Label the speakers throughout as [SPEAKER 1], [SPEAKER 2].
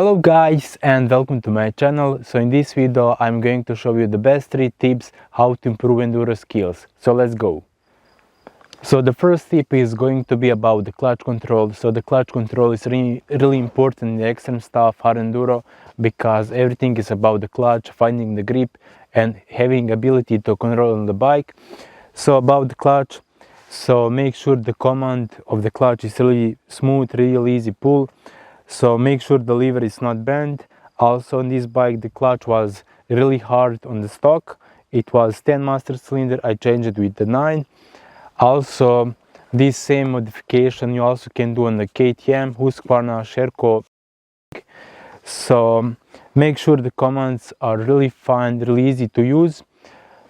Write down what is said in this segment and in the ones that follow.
[SPEAKER 1] Hello guys and welcome to my channel. So in this video I'm going to show you the best 3 tips how to improve enduro skills. So let's go. So the first tip is going to be about the clutch control. So the clutch control is really important in the extreme stuff, hard enduro, because everything is about the clutch, finding the grip and having ability to control the bike. So about the clutch, so make sure the command of the clutch is really smooth, really easy pull. So make sure the lever is not bent. Also on this bike the clutch was really hard on the stock. It was 10 master cylinder, I changed it with the 9. Also this same modification you also can do on the KTM, Husqvarna, Sherco. So make sure the commands are really fine, really easy to use.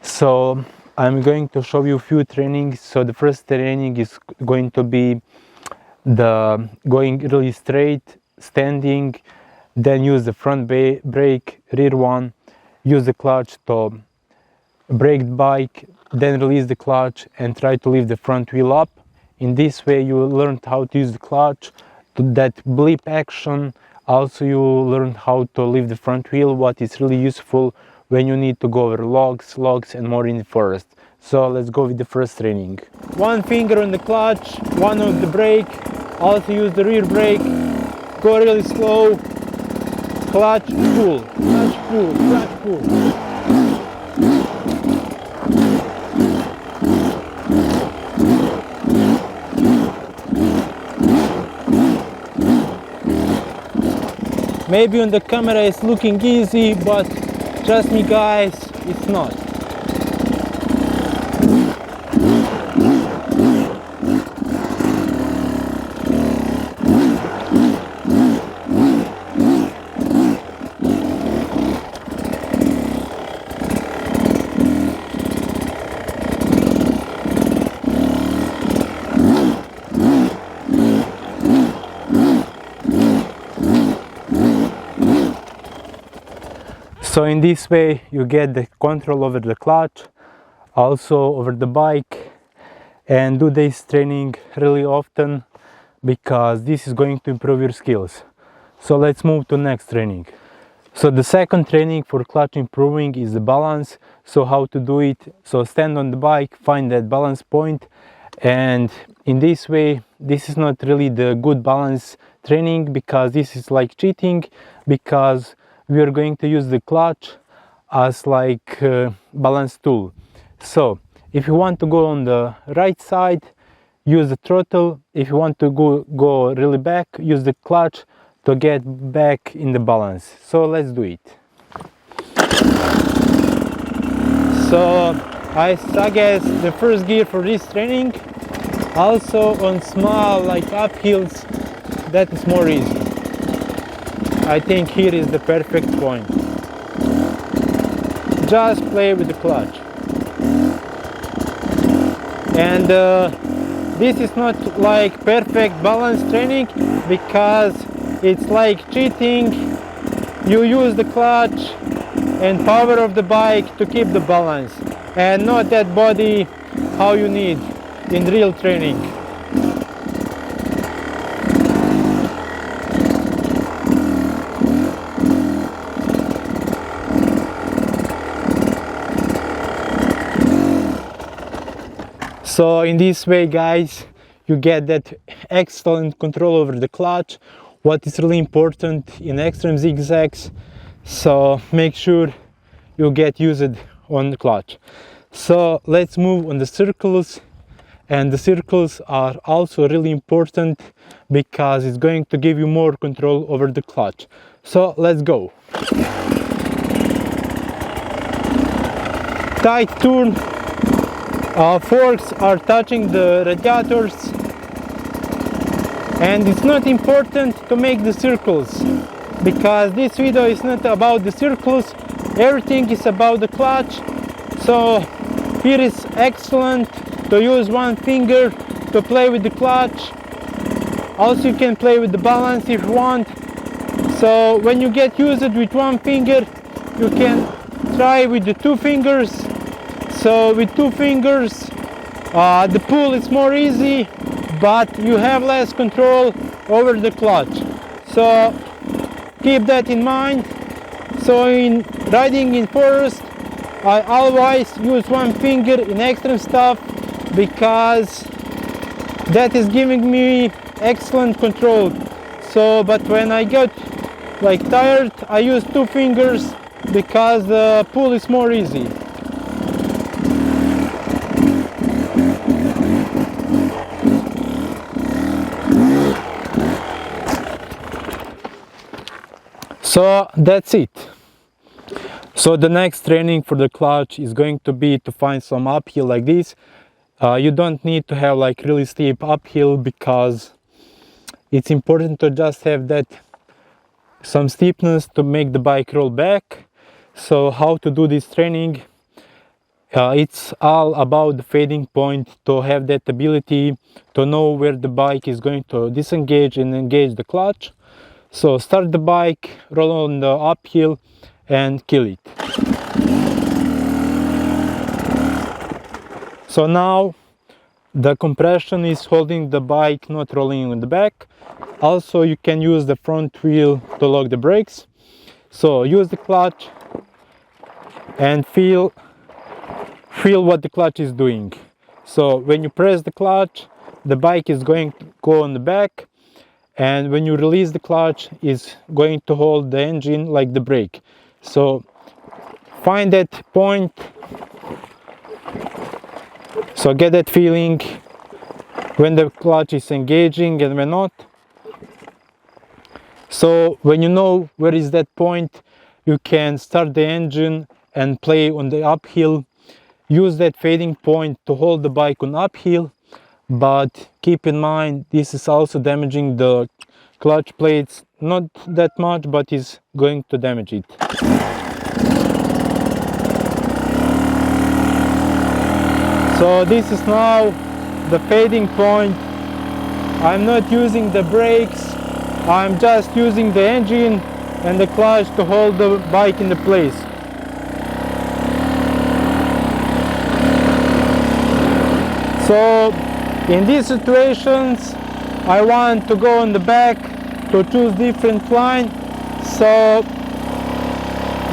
[SPEAKER 1] So I'm going to show you a few trainings. So the first training is going to be the going really straight, standing, then use the front brake, rear one, use the clutch to brake the bike, then release the clutch and try to lift the front wheel up. In this way you learned how to use the clutch, to that blip action. Also you learned how to lift the front wheel, what is really useful when you need to go over logs and more in the forest. So let's go with the first training. One finger on the clutch, one on the brake, also use the rear brake, go really slow, clutch pull, clutch pull, clutch pull. Maybe on the camera it's looking easy, but trust me guys, it's not. So in this way you get the control over the clutch, also over the bike, and do this training really often because this is going to improve your skills. So let's move to next training. So the second training for clutch improving is the balance. So how to do it? So stand on the bike, find that balance point, and in this way this is not really the good balance training because this is like cheating, because we are going to use the clutch as like balance tool. So if you want to go on the right side, use the throttle. If you want to go really back, use the clutch to get back in the balance. So let's do it. So I suggest the first gear for this training. Also on small like uphills, that is more easy. I think here is the perfect point. Just play with the clutch. And this is not like perfect balance training because it's like cheating. You use the clutch and power of the bike to keep the balance and not that body how you need in real training. So in this way guys, you get that excellent control over the clutch, what is really important in extreme zigzags. So make sure you get used on the clutch. So let's move on the circles, and the circles are also really important because it's going to give you more control over the clutch. So let's go. Tight turn. Forks are touching the radiators, and it's not important to make the circles because this video is not about the circles, everything is about the clutch. So here is excellent to use one finger to play with the clutch. Also you can play with the balance if you want. So when you get used with one finger, you can try with the 2 fingers. So with 2 fingers the pull is more easy, but you have less control over the clutch. So keep that in mind. So in riding in forest, I always use one finger in extreme stuff because that is giving me excellent control. So, but when I get like tired, I use two fingers because the pull is more easy. So that's it. So the next training for the clutch is going to be to find some uphill like this. You don't need to have like really steep uphill because it's important to just have that some steepness to make the bike roll back. So how to do this training? It's all about the fading point, to have that ability to know where the bike is going to disengage and engage the clutch. So start the bike, roll on the uphill and kill it. So now the compression is holding the bike, not rolling on the back. Also you can use the front wheel to lock the brakes. So use the clutch and feel what the clutch is doing. So when you press the clutch, the bike is going to go on the back, and when you release the clutch, it's going to hold the engine like the brake. So find that point, so get that feeling when the clutch is engaging and when not. So when you know where is that point, you can start the engine and play on the uphill. Use that fading point to hold the bike on uphill, but keep in mind this is also damaging the clutch plates, not that much, but is going to damage it. So this is now the fading point. I'm not using the brakes, I'm just using the engine and the clutch to hold the bike in the place. So in these situations I want to go on the back to choose different line. So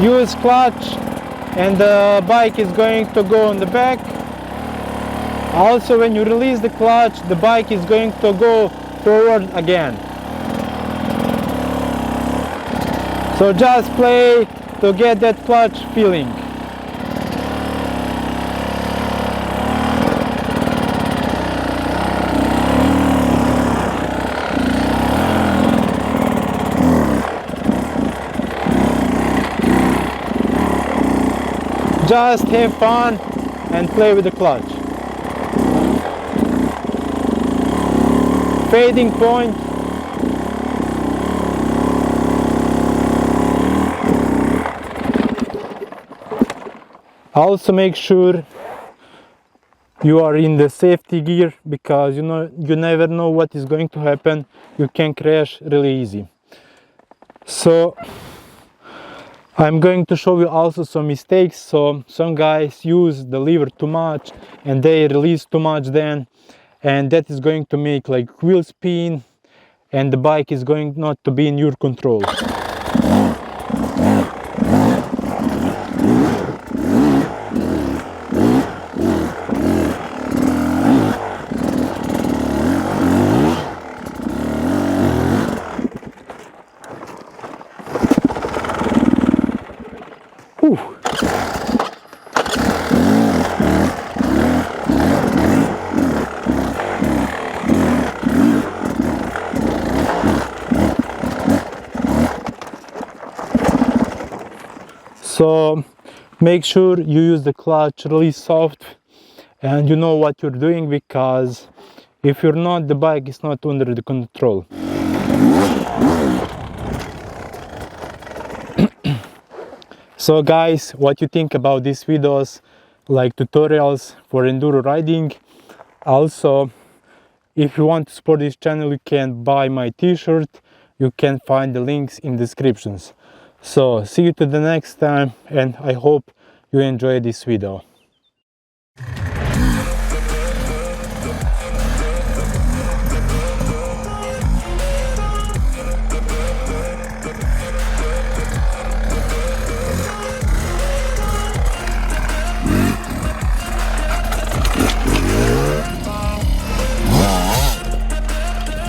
[SPEAKER 1] use clutch and the bike is going to go on the back. Also when you release the clutch, the bike is going to go forward again. So just play to get that clutch feeling. Just have fun and play with the clutch. Fading point. Also make sure you are in the safety gear, because you never know what is going to happen. You can crash really easy. So I'm going to show you also some mistakes. So some guys use the lever too much and they release too much then, and that is going to make like wheel spin and the bike is going not to be in your control. So make sure you use the clutch really soft and you know what you're doing, because if you're not, the bike is not under the control. So guys, what you think about these videos, like tutorials for enduro riding? Also, if you want to support this channel, you can buy my t-shirt. You can find the links in descriptions. So see you to the next time, and I hope you enjoy this video.